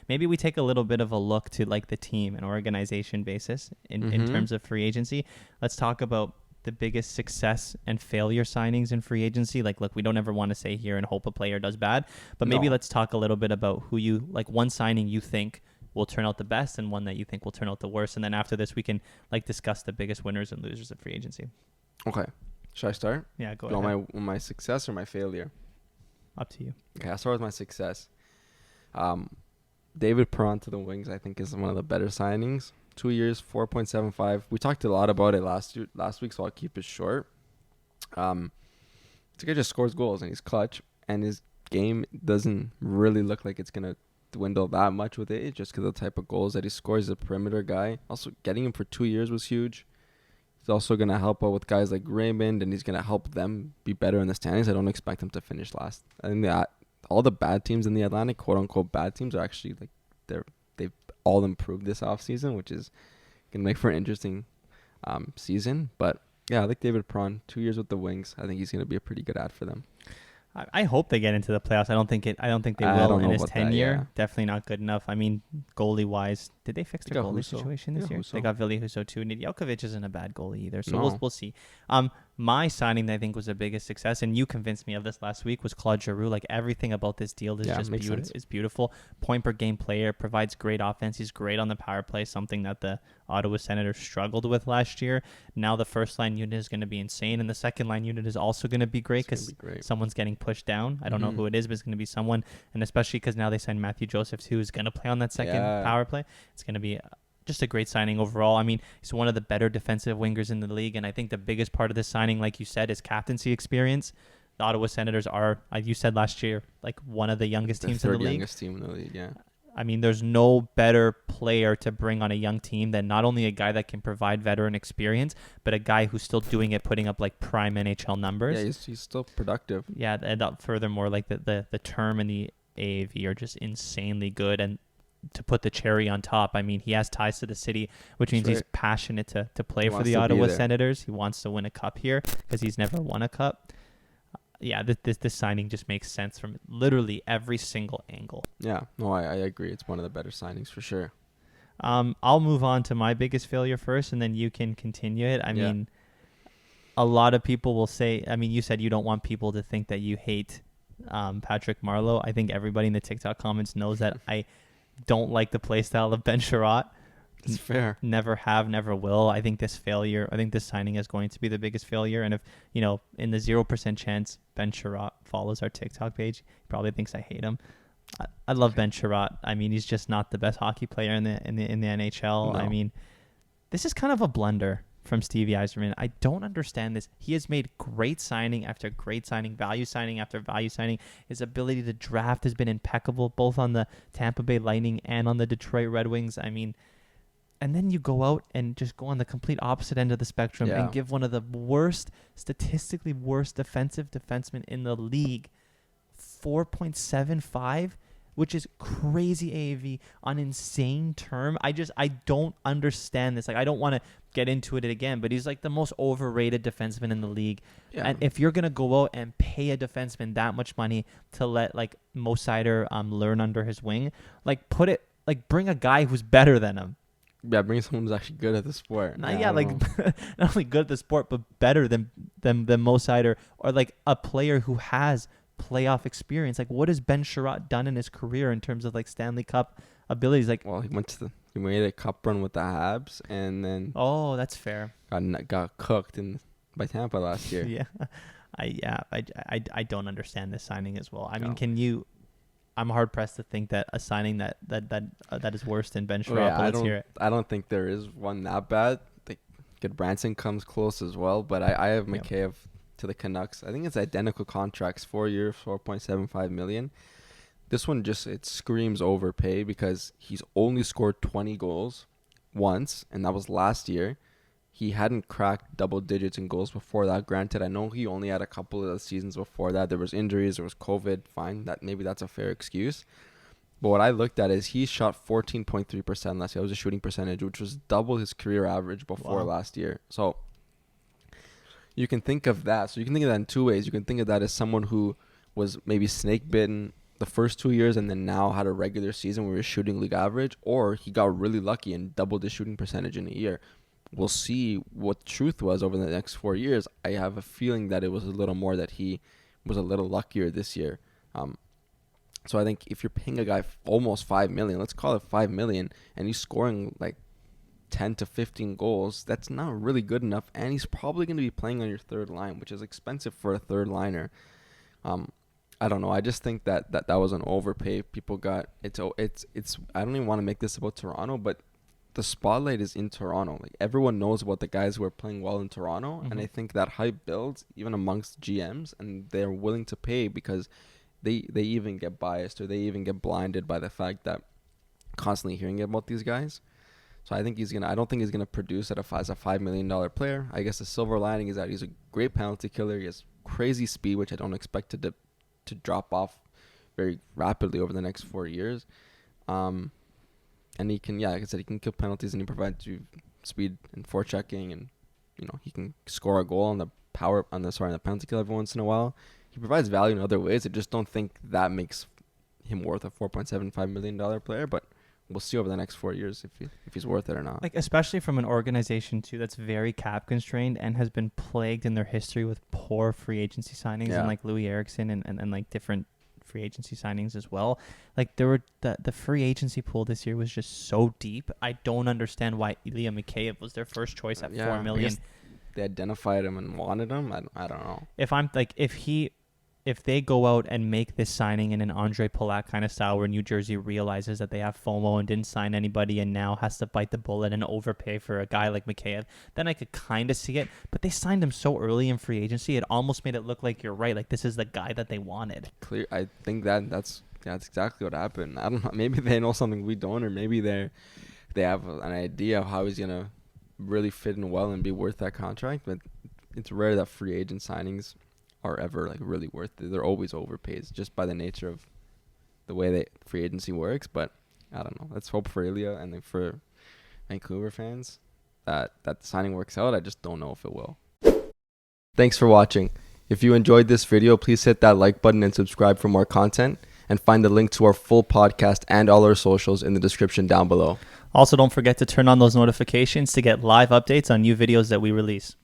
Maybe we take a little bit of a look to like the team and organization basis in terms of free agency. Let's talk about the biggest success and failure signings in free agency. Like, look, we don't ever want to say here and hope a player does bad, but maybe let's talk a little bit about who you like, one signing you think will turn out the best and one that you think will turn out the worst. And then after this, we can like discuss the biggest winners and losers of free agency. Okay. Should I start? Yeah, go ahead. My success or my failure? Up to you. Okay, I'll start with my success. David Perron to the Wings, I think, is one of the better signings. 2 years, 4.75. We talked a lot about it last week, so I'll keep it short. This guy just scores goals, and he's clutch, and his game doesn't really look like it's going to dwindle that much with age, just because of the type of goals that he scores. He's a perimeter guy. Also, getting him for 2 years was huge. He's also going to help out with guys like Raymond, and he's going to help them be better in the standings. I don't expect him to finish last. I think that all the bad teams in the Atlantic, quote-unquote bad teams, are actually like they've all improved this offseason, which is going to make for an interesting season. But, yeah, I like David Perron. 2 years with the Wings. I think he's going to be a pretty good ad for them. I hope they get into the playoffs. I don't think they will in his tenure. Yeah. Definitely not good enough. I mean, goalie wise, did they fix their goalie situation this year? Husso. They got Ville Husso too. Nedeljkovic isn't a bad goalie either. So we'll see. My signing that I think was the biggest success, and you convinced me of this last week, was Claude Giroux. Like, everything about this deal is just beautiful. It's beautiful. Point per game player, provides great offense. He's great on the power play, something that the Ottawa Senators struggled with last year. Now the first line unit is going to be insane, and the second line unit is also going to be great because someone's getting pushed down. I don't know who it is, but it's going to be someone, and especially because now they signed Matthew Joseph, who is going to play on that second power play. It's going to be just a great signing overall. I mean, he's one of the better defensive wingers in the league, and I think the biggest part of this signing, like you said, is captaincy experience. The Ottawa Senators are, like you said last year, like one of the youngest teams in the league. Third youngest team in the league, yeah. I mean, there's no better player to bring on a young team than not only a guy that can provide veteran experience, but a guy who's still doing it, putting up like prime NHL numbers. Yeah, he's still productive. Yeah, and furthermore, like the term and the AAV are just insanely good. And to put the cherry on top, I mean, he has ties to the city, which means he's passionate to play for the Ottawa Senators. He wants to win a cup here because he's never won a cup. Yeah, this signing just makes sense from literally every single angle. Yeah, no, I agree. It's one of the better signings for sure. I'll move on to my biggest failure first, and then you can continue it. I mean, a lot of people will say, I mean, you said you don't want people to think that you hate Patrick Marleau. I think everybody in the TikTok comments knows that I don't like the play style of Ben Sherratt. It's fair. Never have, never will. I think this signing is going to be the biggest failure. And if, in the 0% chance Ben Sherratt follows our TikTok page, he probably thinks I hate him. I love Ben Sherratt. I mean, he's just not the best hockey player in the NHL. No. I mean, this is kind of a blunder from Stevie Yzerman. I don't understand this. He has made great signing after great signing, value signing after value signing. His ability to draft has been impeccable, both on the Tampa Bay Lightning and on the Detroit Red Wings. I mean, and then you go out and just go on the complete opposite end of the spectrum and give one of the statistically worst defensive defensemen in the league 4.75, which is crazy AAV on insane term. I don't understand this. Like, I don't want to get into it again, but he's like the most overrated defenseman in the league. Yeah. And if you're going to go out and pay a defenseman that much money to let like Mo Seider learn under his wing, like bring a guy who's better than him. Yeah, bring someone who's actually good at the sport. Not only good at the sport, but better than Mo Seider, or like a player who has playoff experience. Like, what has Ben Sherratt done in his career in terms of like Stanley Cup abilities? Like, well, he made a cup run with the Habs, and then that's fair. Got cooked by Tampa last year. Yeah, I don't understand this signing as well. I mean, can you? I'm hard pressed to think that a signing that is worse than Ben Sherratt. Let's hear it. I don't think there is one that bad. I think Goodbranson comes close as well, but I have Mikheyev to the Canucks. I think it's identical contracts, 4 years, $4.75 million. This one it screams overpay because he's only scored 20 goals once, and that was last year. he hadn't cracked double digits in goals before that. Granted, I know he only had a couple of the seasons before that. There was injuries, there was COVID. Fine, maybe that's a fair excuse. But what I looked at is he shot 14.3% last year. That was a shooting percentage, which was double his career average before last year. So you can think of that. So you can think of that in two ways. You can think of that as someone who was maybe snake bitten the first 2 years and then now had a regular season where he was shooting league average, or he got really lucky and doubled his shooting percentage in a year. We'll see what the truth was over the next 4 years. I have a feeling that it was a little more that he was a little luckier this year. So I think if you're paying a guy almost $5 million, let's call it $5 million, and he's scoring like 10 to 15 goals, that's not really good enough. And he's probably going to be playing on your third line, which is expensive for a third liner. I don't know. I just think that was an overpay. People got it's. I don't even want to make this about Toronto, but the spotlight is in Toronto. Like, everyone knows about the guys who are playing well in Toronto, and I think that hype builds even amongst GMs, and they're willing to pay because they even get biased or they even get blinded by the fact that constantly hearing about these guys. So I think I don't think he's gonna produce as a $5 million player. I guess the silver lining is that he's a great penalty killer. He has crazy speed, which I don't expect to drop off very rapidly over the next 4 years. And he can, like I said, he can kill penalties and he provides you speed and forechecking, and he can score a goal on the penalty kill every once in a while. He provides value in other ways. I just don't think that makes him worth a $4.75 million player, but we'll see over the next 4 years if he's worth it or not. Like, especially from an organization too that's very cap constrained and has been plagued in their history with poor free agency signings, and like Louis Eriksson and like different free agency signings as well. Like, there were the free agency pool this year was just so deep. I don't understand why Ilya Mikheyev was their first choice at $4 million. They identified him and wanted him. I don't know. If they go out and make this signing in an Andre Palat kind of style where New Jersey realizes that they have FOMO and didn't sign anybody and now has to bite the bullet and overpay for a guy like Mikheyev, then I could kind of see it. But they signed him so early in free agency, it almost made it look like you're right. Like, this is the guy that they wanted. Clear. I think that's exactly what happened. I don't know. Maybe they know something we don't, or maybe they have an idea of how he's going to really fit in well and be worth that contract. But it's rare that free agent signings are ever like really worth it. They're always overpaid just by the nature of the way free agency works. But I don't know. Let's hope for Ilya and then for Vancouver fans that the signing works out. I just don't know if it will. Thanks for watching. If you enjoyed this video, please hit that like button and subscribe for more content, and find the link to our full podcast and all our socials in the description down below. Also, don't forget to turn on those notifications to get live updates on new videos that we release.